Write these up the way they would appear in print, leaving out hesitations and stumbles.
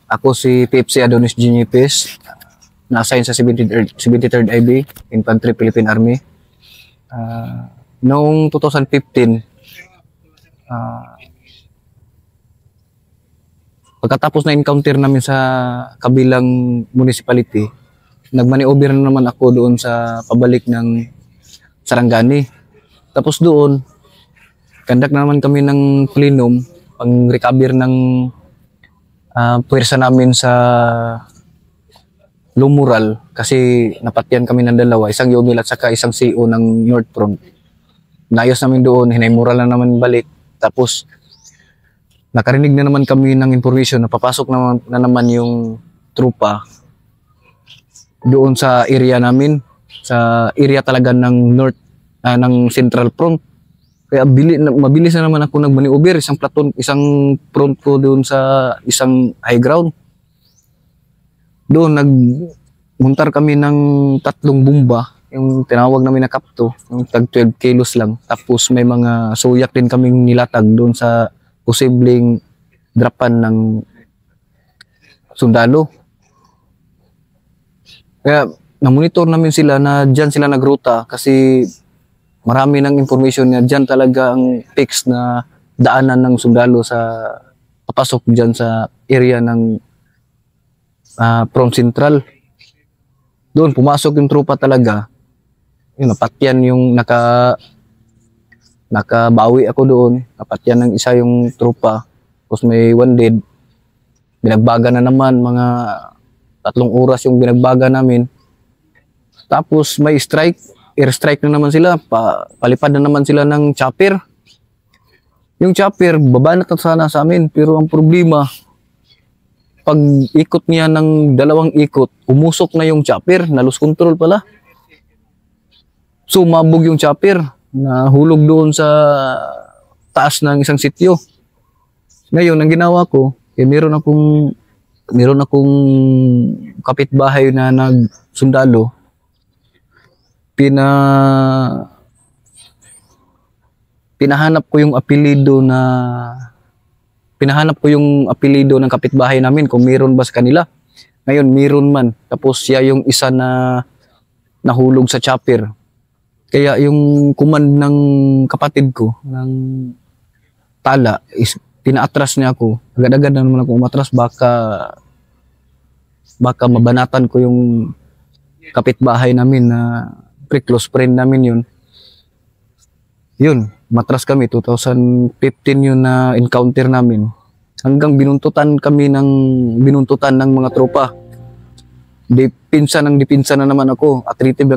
Ako si Pepsi Adonis Ginipes, na-assign sa 73rd IB, Infantry Philippine Army. Noong 2015, pagkatapos na encounter namin sa kabilang municipality, nag-maneuver na naman ako doon sa pabalik ng Sarangani. Tapos doon, conduct naman kami ng plenum, pang-recover ng puwersa namin sa Lumural kasi napatyan kami ng dalawa, isang Yumil at saka isang CO ng North Front. Nayos namin doon, hinaymural na naman balik. Tapos nakarinig na naman kami ng information na papasok na naman yung trupa doon sa area namin, sa area talaga ng North, ng Central Front. Kaya mabilis na naman ako nag-maneuver, isang platoon, isang front ko doon sa isang high ground. Doon nagmuntar kami ng 3 bomba, yung tinawag namin na kapto, yung tag 12 kilos lang. Tapos may mga suyak din kaming nilatag doon sa posibleng drapan ng sundalo. Kaya na-monitor namin sila na dyan sila nagruta kasi marami ng information na dyan talaga ang fix na daanan ng sundalo sa papasok dyan sa area ng Front Central. Doon pumasok yung trupa talaga. Yung napatyan yung nakabawi ako doon. Napatyan ng isa yung trupa. Tapos may one dead. Binagbaga na naman, mga 3 oras yung binagbaga namin. Tapos may airstrike na naman sila. Palipad na naman sila ng chopper. Yung chopper, babanat na sana sa amin. Pero ang problema, pag ikot niya ng 2 ikot, umusok na yung chopper, na loose control pala. So mabog yung chopper, nahulog doon sa taas ng isang sityo. Ngayon, ang ginawa ko, meron akong kapitbahay na nagsundalo. Pinahanap ko yung apelido ng kapitbahay namin kung meron ba sa kanila. Ngayon, meron man. Tapos siya yung isa na nahulog sa chopper. Kaya yung command ng kapatid ko, ng tala, is pinaatras niya ako. Agad-agad na naman ako umatras. Baka mabanatan ko yung kapitbahay namin na close friend namin yun. Yun, matras kami, 2015 yun na encounter namin. Hanggang binuntutan ng mga tropa. Dipinsa na naman ako, attritive.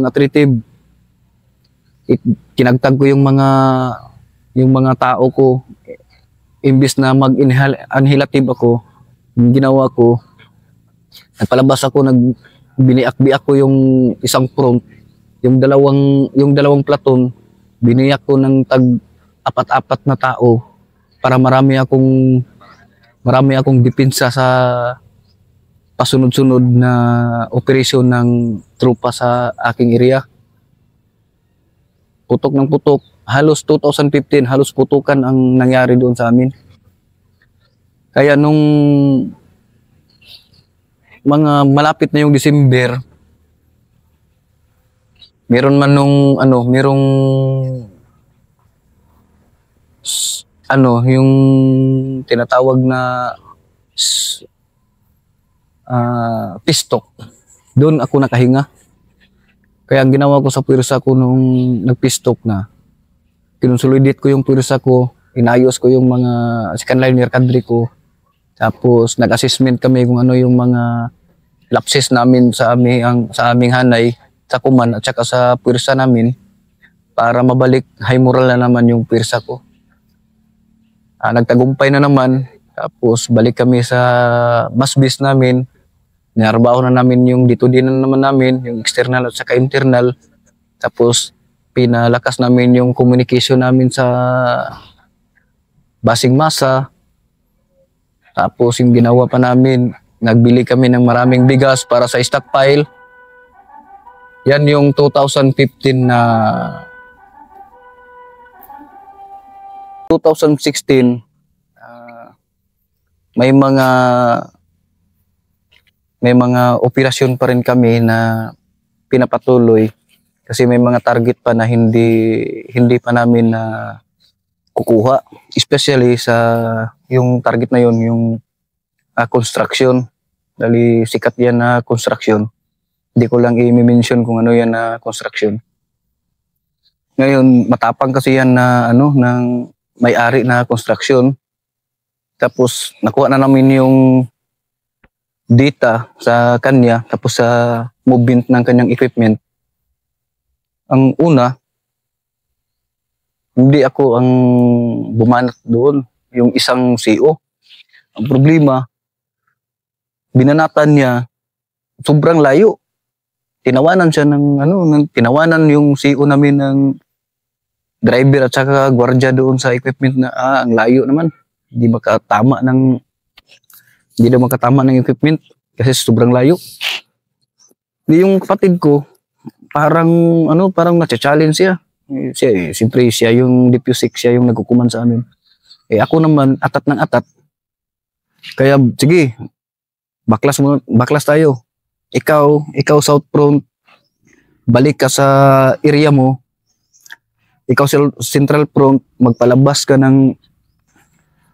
Kinagtag ko yung mga tao ko. Imbis na mag-inhalative ako, yung ginawa ko, nagpalabas ako, biniak-biak ko yung isang front, yung dalawang platoon, biniyak ko ng tag 4 na tao para marami akong dipinsa sa pasunod-sunod na operasyon ng trupa sa aking area. Putok ng putok, halos 2015, halos putukan ang nangyari doon sa amin. Kaya nung mga malapit na yung December, yung tinatawag na pistok. Doon ako nakahinga. Kaya ang ginawa ko sa pwersa ko nung nagpistok na, kinonsolidate ko yung pwersa ko, inayos ko yung mga second liner cadre ko. Tapos nag-assessment kami kung ano yung mga lapses namin sa aming hanay, sa kuman at saka sa pwersa namin para mabalik high moral na naman yung pwersa ko. Nagtagumpay na naman, tapos balik kami sa basbis namin. Ninarbaho na namin yung dito din na naman namin, yung external at saka internal. Tapos pinalakas namin yung communication namin sa basing masa. Tapos yung ginawa pa namin, nagbili kami ng maraming bigas para sa stockpile. Yan yung 2015 na 2016, may mga may mga operasyon pa rin kami na pinapatuloy kasi may mga target pa na hindi pa namin na kukuha, especially sa yung target na yon, yung construction. Dali sikat yan na construction. Hindi ko lang i-mention kung ano yan na construction. Ngayon, matapang kasi yan na ano, ng may-ari na construction. Tapos, nakuha na namin yung data sa kanya, tapos sa movement ng kanyang equipment. Ang una, hindi ako ang bumanat doon, yung isang CO. Ang problema, binanatan niya, sobrang layo. Tinawanan siya tinawanan yung CO namin ng driver at saka gwardiya doon sa equipment na ang layo naman. Hindi daw makatama ng equipment kasi sobrang layo. Yung kapatid ko, parang na-challenge siya. Siyempre siya yung DPO6, siya yung nagkukuman sa amin. Ako naman, atat ng atat. Kaya, sige, baklas tayo. Ikaw South Front, balik ka sa area mo. Ikaw Central Front, magpalabas ka ng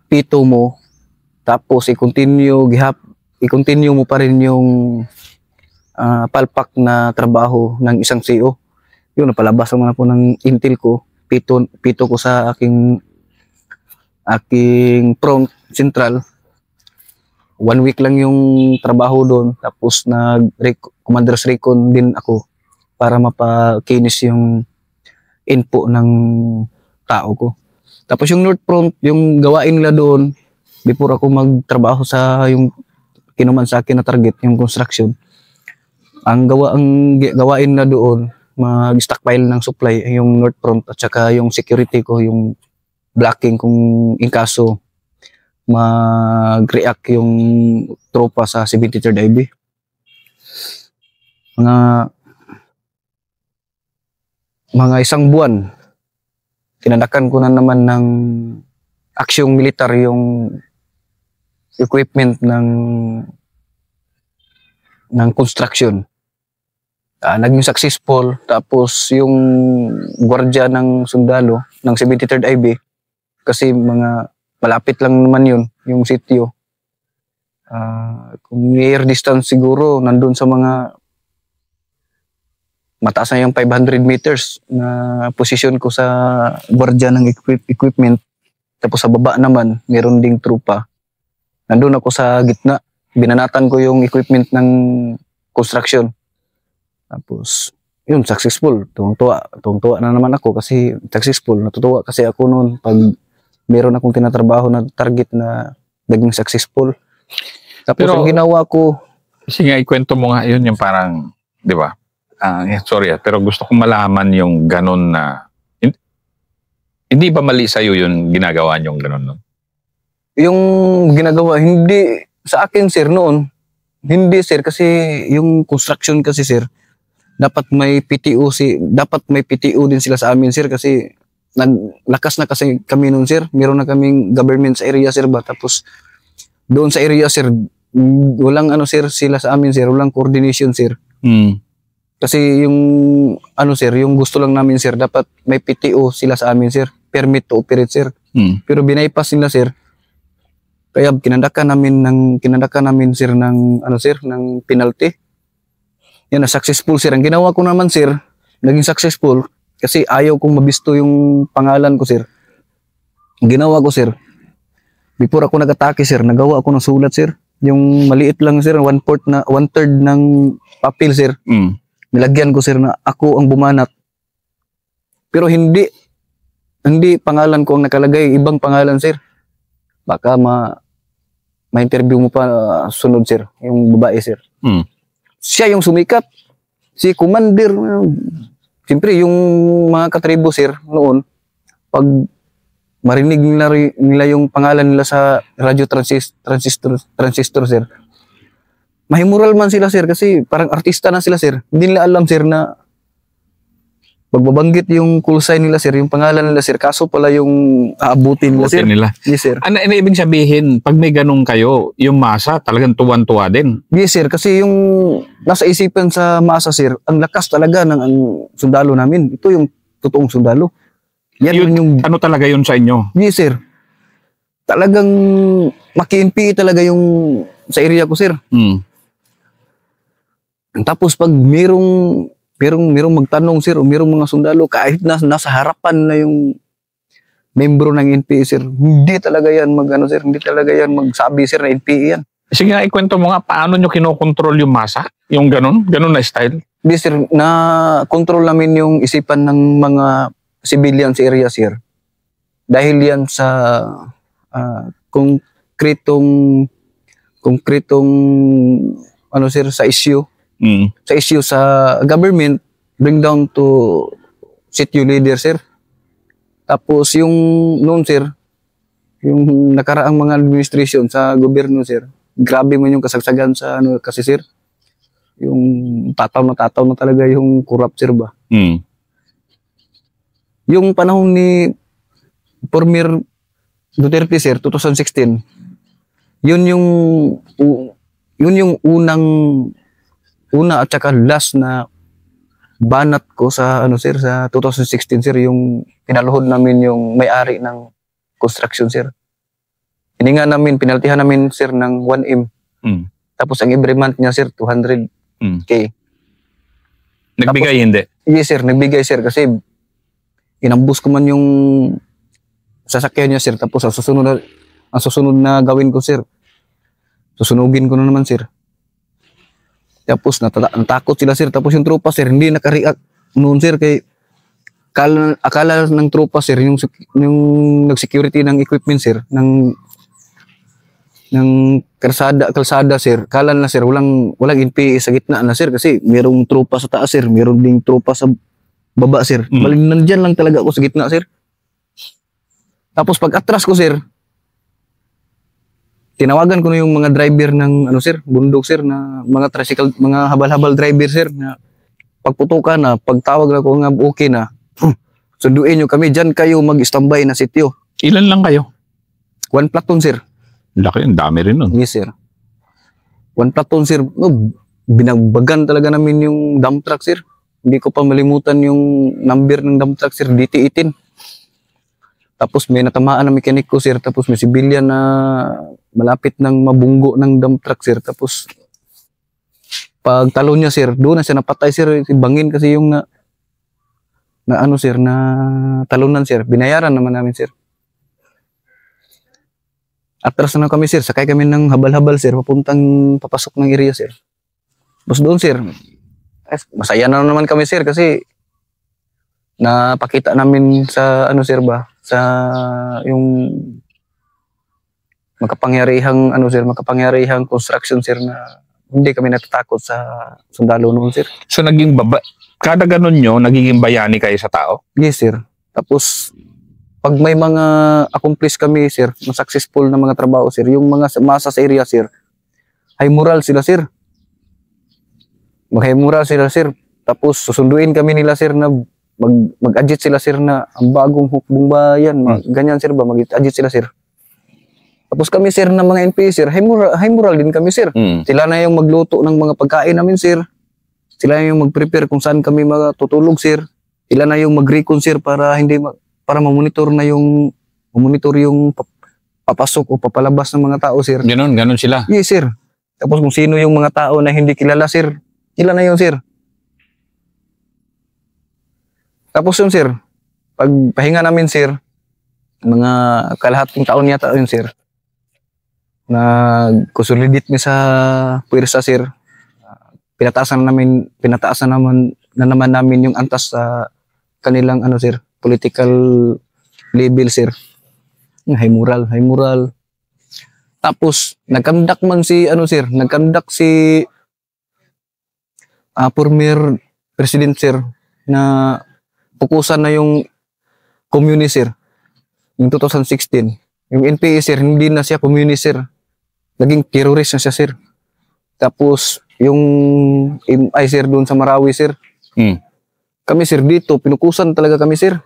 pito mo. Tapos i-continue mo pa rin yung palpak na trabaho ng isang CO. Yun, napalabas naman ako ng intel ko. Pito ko sa aking front central. 1 week lang yung trabaho doon. Tapos commander's recon din ako para mapakinis yung info ng tao ko. Tapos yung North Front, yung gawain nila doon, before ako magtrabaho sa yung kinuman sa akin na target, yung construction. Ang gawain na doon, mag-stockpile ng supply, yung North Front at saka yung security ko, yung blocking kung in kaso mag-react yung tropa sa 73rd IB. Mga isang buwan, tinadakan ko na naman ng aksyong militar yung equipment ng construction. Naging successful. Tapos yung gwardiya ng sundalo ng 73rd IB, kasi malapit lang naman yun, yung sitio. Kung air distance siguro, nandun sa mga mataas na yung 500 meters na position ko sa gwardiya ng equipment. Tapos sa baba naman, meron ding trupa. Nandun ako sa gitna. Binanatan ko yung equipment ng construction. Tapos, yun, successful. Tuwang-tuwa na naman ako kasi successful. Natutuwa kasi ako noon pag meron akong tinatrabaho na target na naging successful. Tapos pero, ang ginawa ko... Sige nga, ikwento mo nga yun, yung parang, di ba? Sorry, pero gusto kong malaman yung ganun na... Hindi ba mali sa'yo yung ginagawa niyong ganun? No? Yung ginagawa, hindi sa akin, sir, noon. Hindi, sir, kasi yung construction kasi, sir, dapat may PTO din sila sa amin, sir, kasi lakas na kasi kami noon, sir. Meron na kaming government sa area, sir, ba? Tapos doon sa area, sir, walang sir, sila sa amin, sir, walang coordination, sir. Kasi yung sir, yung gusto lang namin, sir, dapat may PTO sila sa amin, sir. Permit to operate, sir. Pero binaypass nila, sir. Kaya kinandakan namin sir ng ng penalty. Yan na successful, sir. Ang ginawa ko naman, sir, naging successful kasi ayaw kong mabisto yung pangalan ko, sir. Ang ginawa ko, sir, before ako nag-atake, sir, nagawa ako ng sulat, sir. Yung maliit lang, sir, 1/3 ng papel, sir. Nilagyan ko, sir, na ako ang bumanat. Pero hindi pangalan ko ang nakalagay, ibang pangalan, sir. Baka ma-interview mo pa sunod, sir, yung babae, sir. Siya yung sumikat. Si Commander. Siyempre, yung mga katribo, sir, noon, pag marinig nila yung pangalan nila sa radio transistor, sir, mahimural man sila, sir, kasi parang artista na sila, sir. Hindi nila alam, sir, na Pagbabanggit yung call sign nila sir, yung pangalan nila sir, kaso pala yung aabutin nila Buti sir. nila. Yes sir. Ano ibig sabihin, pag may ganun kayo, yung masa talagang tuwan-tuwa din. Yes sir, kasi yung nasa isipan sa masa sir, ang lakas talaga ng ang sundalo namin. Ito yung totoong sundalo. Yan Yun, yung, ano talaga yun sa inyo? yes sir. Talagang maki-NPA talaga yung sa area ko sir. Hmm. Tapos pag merong magtanong sir, o merong mga sundalo, kahit nasa harapan na yung membro ng NPA sir, hindi talaga yan sir, hindi talaga yan magsabi sir na NPA yan. Sige nga, ikwento mo nga, paano nyo kinokontrol yung masa? Yung ganun na style? Hindi sir, na-control namin yung isipan ng mga civilian sa area sir. Dahil yan sa konkretong sir, sa issue. Hmm. Sa issue sa government, bring down to city leader sir. Tapos yung noon sir, yung nakaraang mga administration sa gobyerno sir, grabe man yung kasagsagan sa kasi sir, yung tataw na talaga yung corrupt sir ba. Hmm. Yung panahon ni former Duterte sir, 2016, yun yung una at saka last na banat ko sa sir, sa 2016 sir, yung pinaluhod namin yung may-ari ng construction sir. Pinaltihan namin sir ng 1M. Hmm. Tapos ang every month niya sir 200k. Nagbigay hindi? Yes sir, nagbigay sir kasi inambus ko man yung sasakyan niya sir, tapos ang susunod na gawin ko sir, susunugin ko na naman sir. Tapos natakot sila sir, tapos yung tropa sir hindi naka-react noon sir, kay akala ng tropa sir, yung nag-security ng equipment sir, ng kalsada sir, kala na sir walang NPA sa gitna na sir, kasi merong tropa sa taas sir, meron ding tropa sa baba sir. Baling nandyan lang talaga ako sa gitna sir. Tapos pag atras ko sir, tinawagan ko na yung mga driver ng sir, bundok sir, na mga tricycle, mga habal-habal driver sir, na pagputukan na, pagtawag na ko nga okay na, sunduin nyo kami, dyan kayo mag-standby na sityo. Ilan lang kayo? 1 platoon sir. Laki, ang dami rin nun. Yes sir. 1 platoon sir. Binagbagan talaga namin yung dump truck sir. Hindi ko pa malimutan yung number ng dump truck sir, DT-18. Tapos may natamaan na mekaniko sir, tapos may civilian na malapit ng mabunggo ng dump truck sir. Tapos pag talon niya sir, doon na siya napatay sir, bangin kasi yung na sir, na talunan sir. Binayaran naman namin sir. Atras na kami sir, sakay kami ng habal-habal sir, papasok ng area sir. Tapos doon sir, masaya na naman kami sir, kasi napakita namin sa sir ba, sa yung makapangyarihang construction sir, na hindi kami natatakot sa sundalo noon sir. So kada ganun nyo, nagiging bayani kayo sa tao? Yes sir. Tapos pag may mga accomplish kami sir, successful na mga trabaho sir, yung mga masa sa area sir, high moral sila sir. Mag-high moral sila sir. Tapos susunduin kami nila sir na mag-adjust sila sir na ang bagong hukbong bayan, ganyan sir ba, mag-adjust sila sir. Tapos kami sir na mga NPA sir, high moral din kami sir. Sila na yung magluto ng mga pagkain namin sir. Sila na yung mag-prepare kung saan kami matutulog sir. Sila na yung mag-recon sir para para mamonitor yung papasok o papalabas ng mga tao sir. Ganon sila? Yes sir. Tapos kung sino yung mga tao na hindi kilala sir, sila na yun sir. Tapos yun sir, pag pahinga namin sir, mga kalahating taon yata yun sir, nag-consolidate mi sa puwersa sir, pinataasan na naman namin yung antas sa kanilang sir, political level sir. High moral. Tapos nagkandak man si former president sir, na pukusan na yung communist sir, yung 2016. Yung NPA sir, hindi na siya communist sir, naging terrorist na siya sir. Tapos yung MI sir doon sa Marawi sir, kami sir dito, pinukusan talaga kami sir.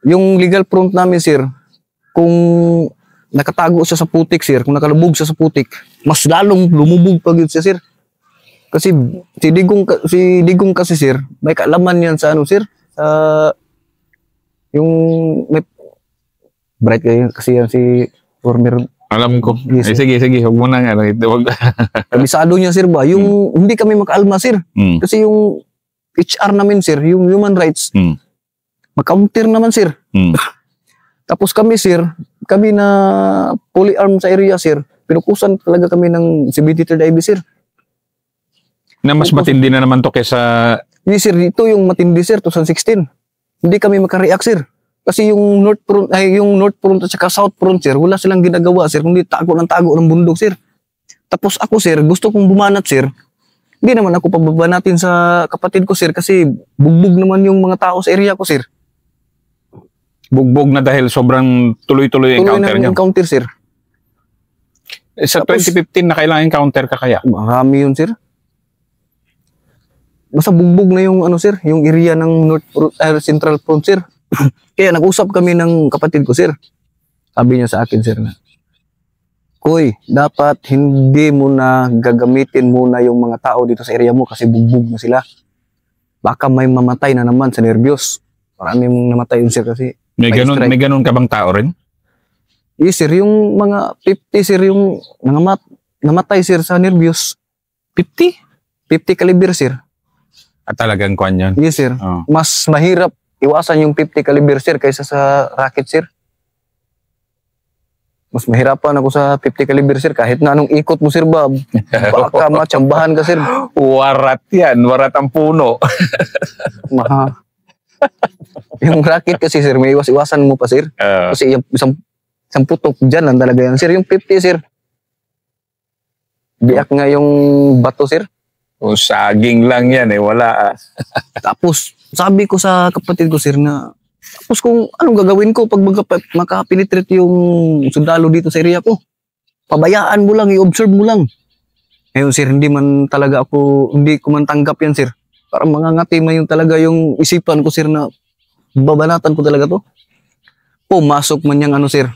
Yung legal front namin sir, kung nakatago siya sa putik sir, kung nakalubog siya sa putik, mas lalong lumubog pa yun siya sir. Kasi si Digong kasi sir, may kaalaman yan sa ano sir, sa yung may bright kayo kasi yan si former. Alam ko. Yes, sir. Sige, huwag mo na ano. Huwag. Kabisado niya sir ba? Yung hindi kami makaalma sir. Kasi yung HR namin sir, yung human rights, mag-counter naman sir. Tapos kami sir, kami na fully armed sa area sir, pinukusan talaga kami ng 73rd IB sir. Na mas matindi na naman to kesa... Yes sir, dito yung matindi sir, 2016. Hindi kami makareact sir. Kasi yung North Front at saka South Front sir, wala silang ginagawa sir, kundi tago ng bundok sir. Tapos ako sir, gusto kong bumanat sir. Hindi naman ako pababanatin sa kapatid ko sir kasi bugbog naman yung mga tao sa area ko sir. Bugbog na dahil sobrang tuloy-tuloy yung encounter nyo. Encounter sir. Sa Tapos, 2015 na kailangan encounter ka kaya? Marami yun sir. Basta bugbog na yung ano sir, yung area ng Central Front sir. Kaya nag-usap kami ng kapatid ko sir. Sabi niya sa akin sir na, Koy, dapat hindi mo na gagamitin muna yung mga tao dito sa area mo kasi bugbog na sila. Baka may mamatay na naman sa nervyos. Marami mong namatay yun sir kasi. May ganun ka bang tao rin? Yes sir, yung mga 50 sir yung namatay sir sa nervyos. 50? 50 caliber sir. At talagang kwan yan? Yes sir. Oh. Mas mahirap iwasan yung 50 caliber sir kaysa sa rocket sir. Mas mahirapan ako sa 50 caliber sir kahit na anong ikot mo sir ba. Baka matsambahan ka sir. Warat yan. Warat ang puno. Yung rocket kasi sir, may iwasan mo pa sir. Kasi yung isang putok dyan lang talaga yan sir. Yung 50 sir. Biyak nga yung bato sir. O saging lang yan wala. Tapos sabi ko sa kapatid ko sir na tapos kung anong gagawin ko pag makapenetrate yung sundalo dito sa area ko. Pabayaan mo lang, i-observe mo lang. Ngayon sir, hindi ko man tanggap yan sir. Parang mangangati man yung talaga yung isipan ko sir na babanatan ko talaga to. Pumasok man yung ano sir,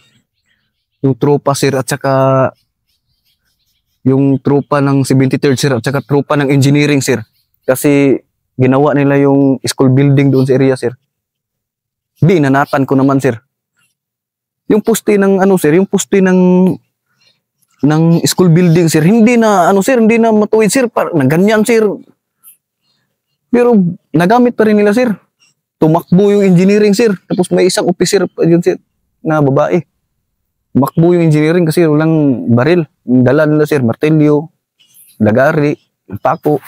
yung tropa sir at saka yung tropa ng 73rd sir at saka tropa ng engineering sir. Kasi ginawa nila yung school building doon sa area sir. Binanatan ko naman sir. Yung poste ng ano sir, yung poste ng school building sir, hindi na matuwid sir, parang ganyan sir. Pero nagamit pa rin nila sir. Tumakbo yung engineering sir. Tapos may isang officer pa yun sir na babae. Tumakbo yung engineering kasi walang baril. Dala nila sir, martilyo, lagari, pako.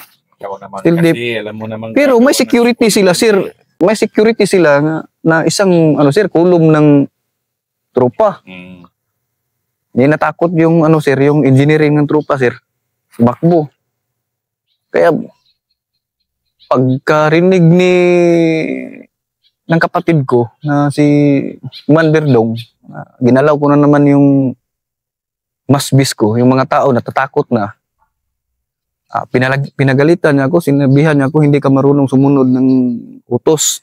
Still deep. Alam mo namang pero may security sila sir. May security sila na isang ano sir, kulong ng tropa. Hindi natakot yung ano sir, yung engineering ng tropa sir. Tumakbo. Kaya pagkarinig ng kapatid ko na si Manderdong, ginalaw ko na naman yung masbis ko, yung mga tao natatakot na. Pinagalitan niya ako, sinabihan niya ako hindi ka marunong sumunod ng utos.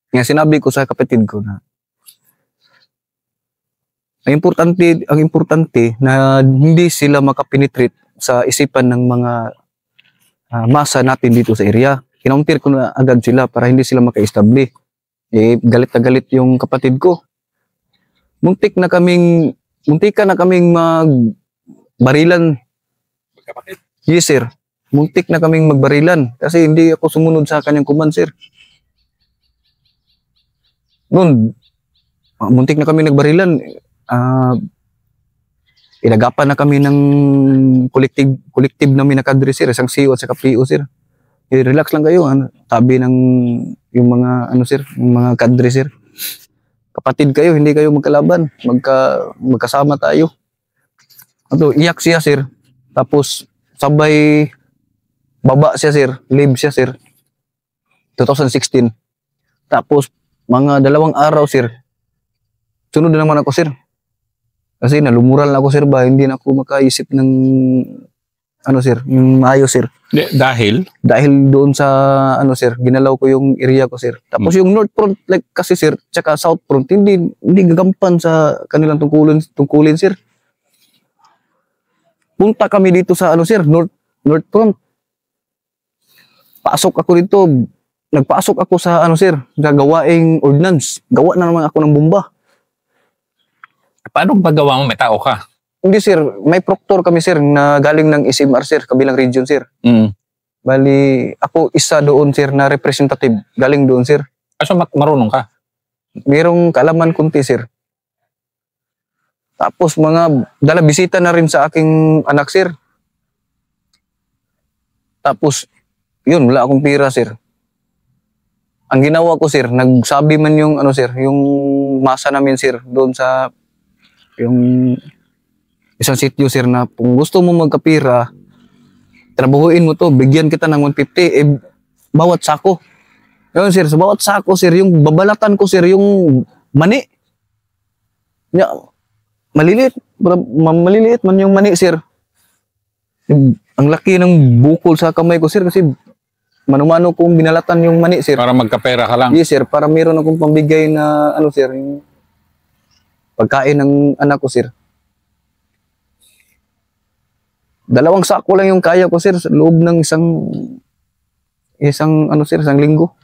Kaya sinabi ko sa kapatid ko na ang importante na hindi sila makapenetrate sa isipan ng mga masa natin dito sa area. Kinounter ko na agad sila para hindi sila maka-establish. Galit na galit yung kapatid ko. Muntika na kaming magbarilan. Kapatid? Yes sir. Muntik na kaming magbarilan kasi hindi ako sumunod sa kanyang command sir. Noon, muntik na kaming nagbarilan. Inagapan na kami ng collective namin na kadre sir, isang CO at saka PO sir. Relax lang kayo, sabi ng yung mga sir, yung mga kadre sir. Kapatid kayo, hindi kayo magkalaban, magkasama tayo. Iyak siya sir. Tapos sabay baba siya sir, leave siya sir. 2016. Tapos mga 2 araw sir. Sunod na naman ako sir. Kasi nalumural na ako sir ba, hindi na ako makaisip ng ano sir, yung maayos sir. Dahil? Dahil doon sa ano sir, ginalaw ko yung area ko sir. Tapos yung north front like kasi sir, tsaka south front hindi gagampan sa kanilang tungkulin sir. Punta kami dito sa ano sir, north front. Pasok ako dito, nagpasok ako sa ano sir, sa gawaing ordnance. Gawa na naman ako ng bomba. Paano paggawa mo? May tao ka? Hindi sir, may proctor kami sir na galing ng SMR sir, kabilang region sir. Mm. Bali, ako isa doon sir na representative, galing doon sir. So marunong ka? Merong kaalaman kunti sir. Tapos mga dala bisita na rin sa aking anak sir. Tapos, yun, wala akong pira sir. Ang ginawa ko sir, nagsabi man yung ano sir, yung masa namin sir, doon sa yung isang sitio sir na kung gusto mo magkapira, trabahuin mo to, bigyan kita ng 150, bawat sako. Yun sir, sa bawat sako sir, yung babalatan ko sir, yung mani. Maliliit man yung mani sir. Ang laki ng bukol sa kamay ko sir kasi mano-mano kong binalatan yung mani sir. Para magkapera ka lang? Yes sir, para meron akong pambigay na ano sir, yung pagkain ng anak ko sir. 2 sako lang yung kaya ko sir sa loob ng isang ano sir, isang linggo.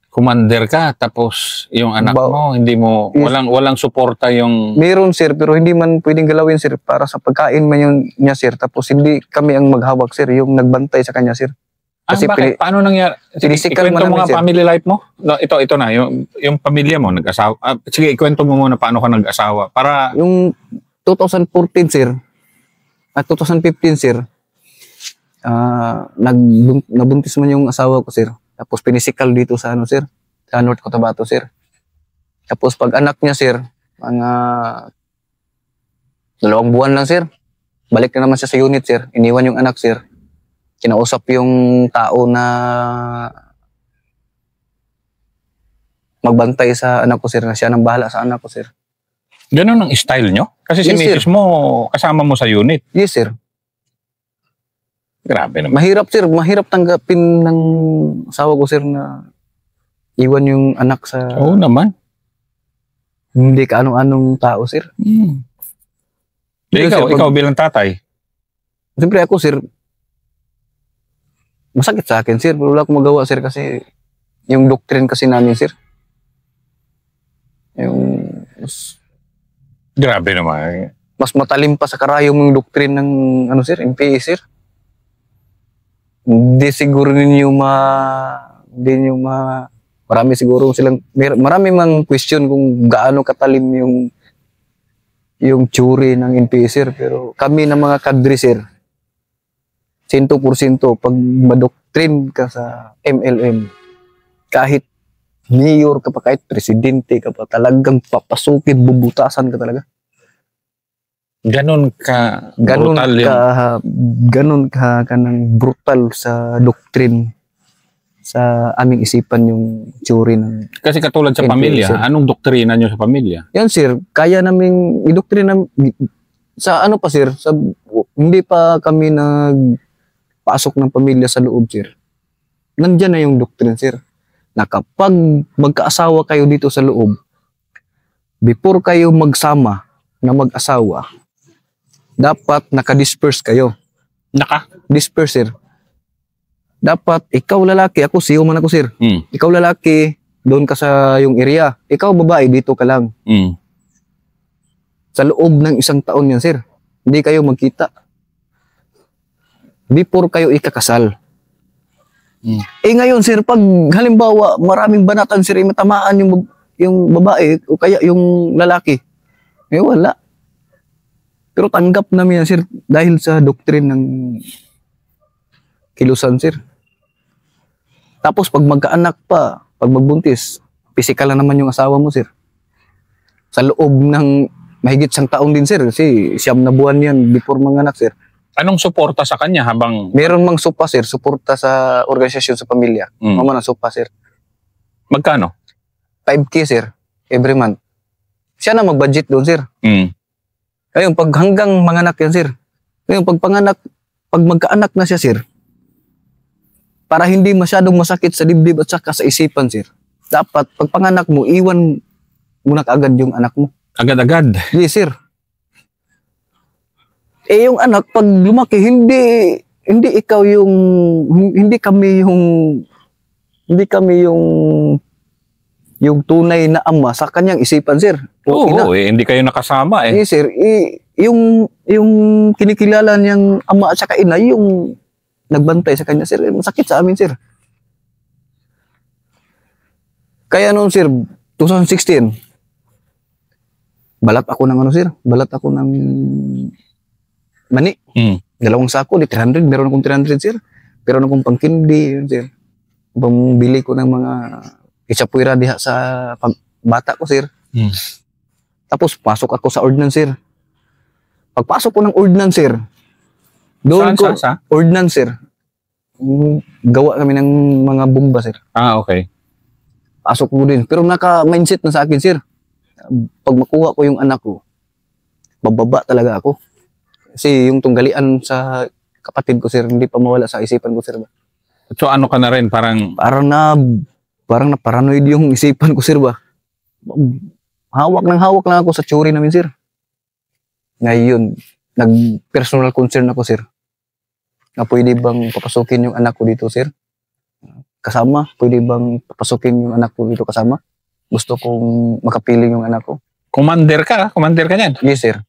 Commander ka, tapos yung anak mo, hindi mo, Yes. walang suporta yung... Meron sir, pero hindi man pwedeng galawin sir para sa pagkain man yun niya sir. Tapos hindi kami ang maghawak sir, yung nagbantay sa kanya sir. Kasi bakit? Paano nangyari? Sige, pinisikal ikwento man mo namin, nga sir. family life mo. No, ito na, yung pamilya mo, nag-asawa. Sige, ikwento mo muna paano ka nag-asawa. Para, Yung 2014 sir, at 2015 sir, nabuntis man yung asawa ko sir. Tapos pinisikal dito sa ano sir, sa North Cotabato sir. Tapos pag anak niya sir, mga 2 buwan lang sir, balik na naman siya sa unit sir. Iniwan yung anak sir. Kinausap yung tao na magbantay sa anak ko sir, na siya nang bahala sa anak ko sir. ganun ang style nyo? Kasi si Yes, sir. misis mo, kasama mo sa unit. Yes sir. Grabe naman. Mahirap sir, mahirap tanggapin ng asawa ko sir na iwan yung anak sa Oo naman. hindi ka anong tao sir. Di, Yes, ikaw, sir, ikaw bilang tatay. Siyempre ako sir, masakit sa akin sir, pero wala akong magawa sir kasi yung doctrine kasi namin sir. Yung Grabe naman. mas matalim pa sa karayom yung doctrine ng ano sir, MPA sir. Hindi siguro marami siguro silang marami mang question kung gaano katalim yung theory ng NPA sir, pero kami ng mga kadre sir 100% pag madoktrin ka sa MLM, kahit mayor ka pa, kahit presidente ka pa, talagang papasukin, bubutasan ka talaga. Ganun ka brutal yun. Ganon ka kanang brutal sa doctrine sa aming isipan yung theory ng Kasi katulad sa NPA, pamilya, sir. anong doktrina nyo sa pamilya? yan sir, kaya naming idoktrina sa ano pa sir, sa hindi pa kami nagpasok ng pamilya sa loob sir. Nandiyan na yung doctrine sir, na kapag magkaasawa kayo dito sa loob, before kayo magsama na mag-asawa, dapat naka-disperse kayo. Disperse sir. Dapat ikaw lalaki, ako siyo man ako sir. Ikaw lalaki, doon ka sa yung area. Ikaw babae, dito ka lang. Sa loob ng 1 taon yan sir. Hindi kayo magkita. Before kayo ikakasal. Ngayon sir, pag halimbawa maraming banatan sir, matamaan yung babae o kaya yung lalaki. Wala. Pero tanggap namin yan sir dahil sa doctrine ng kilusan sir. Tapos pag magkaanak pa, pag magbuntis, physical na naman yung asawa mo sir. Sa loob ng mahigit 1 taon din sir, kasi 9 na buwan yan before manganak sir. Anong suporta sa kanya habang... Meron mang supa sir, suporta sa organisasyon sa pamilya. Mama ng supa sir. Magkano? 5K sir, every month. Siya na mag-budget doon sir. Mm. Ngayon, pag hanggang manganak yan sir. Ngayon, pag pag magkaanak na siya, sir, para hindi masyadong masakit sa dibdib at saka sa isipan, sir, dapat pag panganak mo, iwan mo na kaagad yung anak mo. Agad-agad. Yes, sir. Eh, yung anak, pag lumaki, hindi ikaw yung, hindi kami yung tunay na ama sa kanyang isipan, sir. O ina. Oo, hindi kayo nakasama eh. Yes, sir. Yung kinikilala niyang ama at saka ina, yung nagbantay sa kanya, sir. Masakit sa amin, sir. Kaya noon, sir, 2016, balat ako ng balat ako ng mani. Dalawang sako, di 300, meron akong 300, sir. Meron akong pangkindi, yun, sir. Bili ko ng mga isapuira diha sa bata ko, sir. Tapos, pasok ako sa ordnance, sir. Pagpasok ko ng ordnance, sir, doon ko, ordnance, sir. Gawa kami ng mga bomba, sir. Ah, okay. Pasok ko din. Pero naka-mindset na sa akin, sir. Pag makuha ko yung anak ko, bababa talaga ako. Kasi yung tunggalian sa kapatid ko, sir, hindi pa mawala sa isipan ko, sir. So ano ka na rin, parang na paranoid yung isipan ko, sir, ba? Hawak lang ako sa tsuri namin, sir. Ngayon, nag-personal concern ako, sir. Na pwede bang papasukin yung anak ko dito, sir? Kasama? Pwede bang papasukin yung anak ko dito kasama? Gusto kong makapiling yung anak ko. Commander ka niyan. Yes, sir.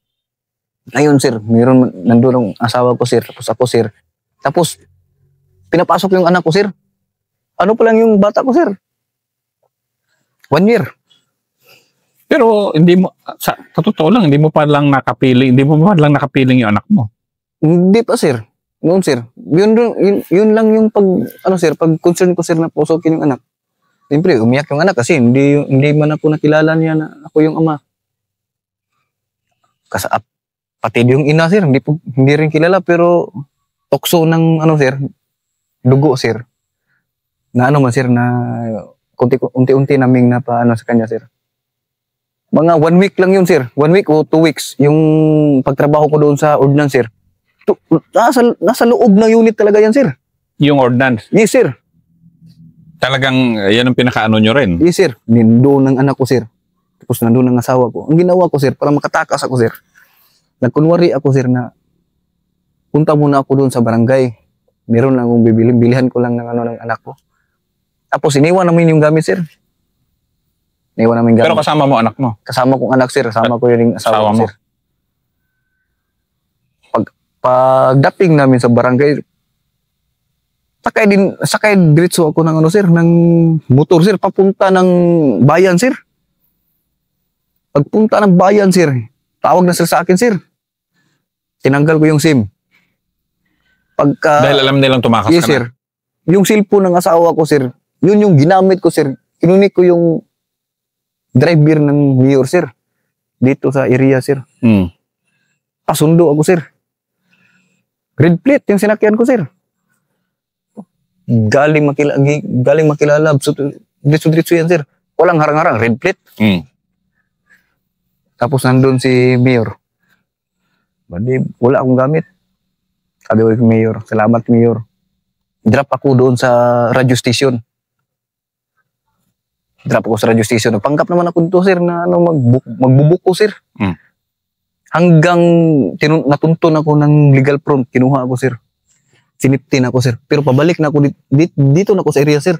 Ngayon, sir, nandun ang asawa ko, sir. Tapos ako, sir. Tapos, pinapasok yung anak ko, sir. Ano pa lang yung bata ko, sir? 1 year. Pero hindi mo, sa totoo lang, hindi mo pa lang nakapiling yung anak mo. Hindi pa, sir. Noon, sir. Yun lang yung pag concern ko, sir, na pusokin yung anak. Siyempre, umiyak yung anak kasi hindi man ako nakilala niya na ako yung ama. Pati yung ina, sir, hindi rin kilala, pero tukso ng sir, dugo, sir. Na sir, na unti-unti naming sa kanya, sir. Mga 1 week lang yun, sir. 1 week o 2 weeks. Yung pagtrabaho ko doon sa ordnance, sir. Nasa loob ng unit talaga yan, sir. Yung ordnance? Yes, sir. Talagang yan ang pinakaano nyo rin? Yes, sir. Nandun ng anak ko, sir. Tapos nandun ng asawa ko. Ang ginawa ko, sir, para makatakas ako, sir. Nagkunwari ako, sir, na punta muna ako doon sa barangay. Meron lang akong bilihan ko lang ng ng anak ko. Tapos iniwan namin yung gamit, sir. Iniwan namin gamit. Pero kasama mo anak mo? Kasama kong anak, sir. Kasama ko yung asawa ko, mo? sir. Pagdating namin sa barangay, sakay diretso ako ng sir, ng motor, sir, papunta ng bayan, sir. Pagpunta ng bayan, sir, tawag na sir sa akin, sir. Tinanggal ko yung SIM. Dahil alam nilang tumakas yes, ka na? Sir. Yung cellphone ng asawa ko, sir, yun yung ginamit ko, sir. Kinunik ko yung driver ng mayor, sir. Dito sa area, sir. Pasundo ako, sir. Red plate yung sinakyan ko, sir. Galing makilala. Diretso yan, sir. Walang harang-harang. Red plate. Tapos nandun si Mayor. Badi, wala akong gamit. Sabi ko kay Mayor, salamat, Mayor. Drop ako doon sa radio station. Panggap naman ako dito, sir, na magbubuko, sir. Hanggang natuntun ako ng legal front, kinuha ako, sir. Siniptin ako, sir. Pero pabalik na ako dito na ako sa area, sir.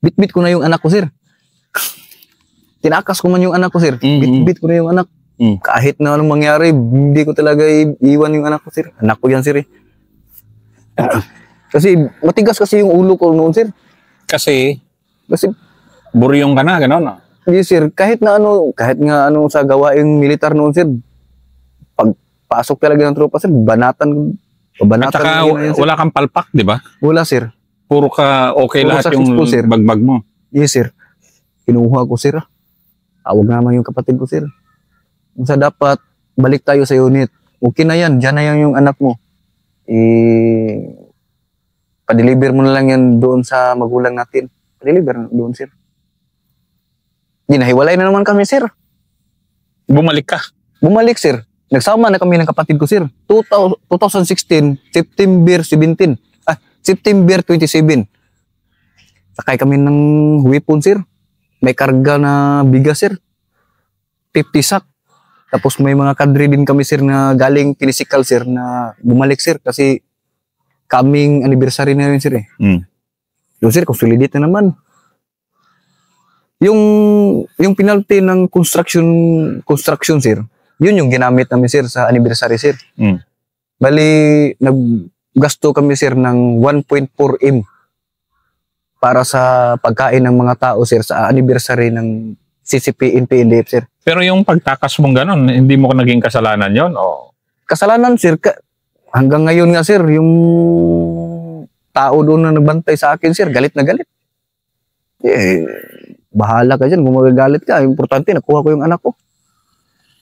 Bit-bit ko na yung anak ko, sir. Tinakas ko man yung anak ko, sir. Bit-bit ko na yung anak. Kahit na anong mangyari, hindi ko talaga iwan yung anak ko, sir. Anak ko yan, sir, eh. Kasi matigas kasi yung ulo ko noon, sir. Kasi Kasi buryong ka na, gano'n. yes, sir. Kahit nga sa gawaing militar noon, sir. Pagpasok talaga ng tropa, sir, banatan. At saka wala kang palpak, di ba? Wala, sir. Puro ka okay Puro lahat successful, yung sir. bagbag mo. Yes, sir. Kinuha ko, sir. Tawag naman yung kapatid ko, sir. Sa dapat, balik tayo sa unit. Okay na yan. Diyan na yan yung anak mo. Pa-deliver mo na lang yan doon sa magulang natin. Pa-deliver doon, sir. Nahiwalay na naman kami, sir. Bumalik ka. Bumalik, sir. Nagsama na kami ng kapatid ko, sir. 2016, September 17. September 27. Sakay kami ng weapon, sir. May karga na bigas, sir. 50 sack. Tapos may mga kadre din kami, sir, na galing physical, sir, na bumalik, sir. Kasi kaming anniversary na yun, sir, eh. Yung, sir, consolidate na naman. Yung penalty ng construction, sir, yun yung ginamit namin, sir, sa anniversary, sir. Bali, naggasto kami, sir, ng 1.4 M para sa pagkain ng mga tao, sir, sa anniversary ng CCP NPNDF, sir. Pero yung pagtakas mong ganun, hindi mo naging kasalanan yon o? Kasalanan, sir. Hanggang ngayon nga, sir, yung tao doon na nagbantay sa akin, sir, galit na galit. Bahala ka dyan, kung magagalit ka. Importante, nakuha ko yung anak ko.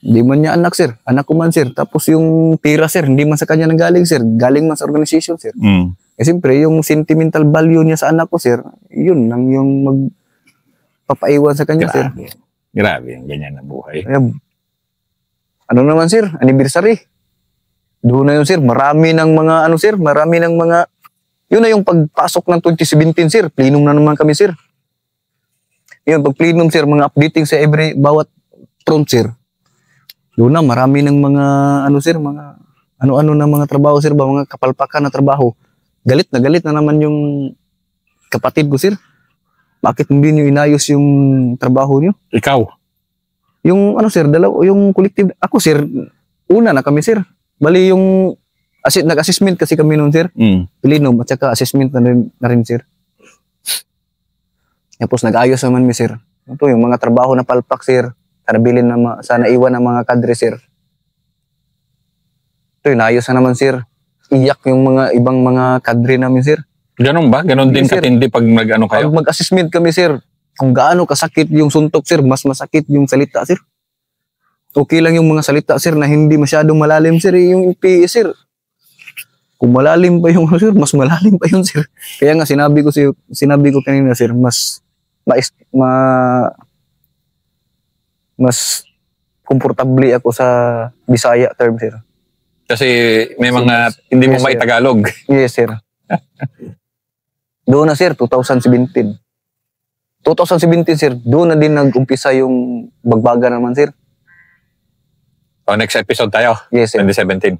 Hindi man niya anak, sir. Anak ko man, sir. Tapos yung tira, sir, hindi man sa kanya nanggaling, sir. Galing man sa organization, sir. Siyempre, yung sentimental value niya sa anak ko, sir, yun lang yung magpapaiwan sa kanya, sir. Grabe, yung ganyan na buhay. Ano naman, sir? Anniversary. Doon na yun, sir. Marami ng mga, yun na yung pagpasok ng 2017, sir. Plenum na naman kami, sir. Yun, pag plenum, sir, mga updating sa bawat front, sir. Doon na, marami ng mga, sir, mga, ano-ano na mga trabaho, sir, mga kapalpakan na trabaho. Galit na naman yung kapatid ko, sir. Bakit hindi nyo inayos yung trabaho nyo? Ikaw? Yung, sir, yung collective, ako, sir, una na kami, sir. Bali yung, nag-assessment kasi kami noon, sir. Plenum, at saka assessment na rin, sir. Tapos nag-ayos naman mi, sir. Ito, yung mga trabaho na palpak, sir. Sana iwan ng mga kadre, sir. Ito, inayos na naman, sir. Iyak yung mga ibang mga kadre namin, sir. Ganun ba? Ganun din sir. katindi pag nag-ano kayo? Pag mag-assessment kami, sir, kung gaano kasakit yung suntok, sir, mas masakit yung salita, sir. Okay lang yung mga salita, sir, na hindi masyadong malalim, sir, yung PE, sir. Kung malalim pa yung, sir, mas malalim pa yun, sir. Kaya nga, sinabi ko kanina, sir, mas komportable ako sa Bisaya term, sir. Kasi may mga hindi mo may Tagalog. Yes, sir. Doon na, sir, 2017. 2017, sir, doon na din nag-umpisa yung bagbaga naman, sir. O, next episode tayo. Yes, sir. 2017.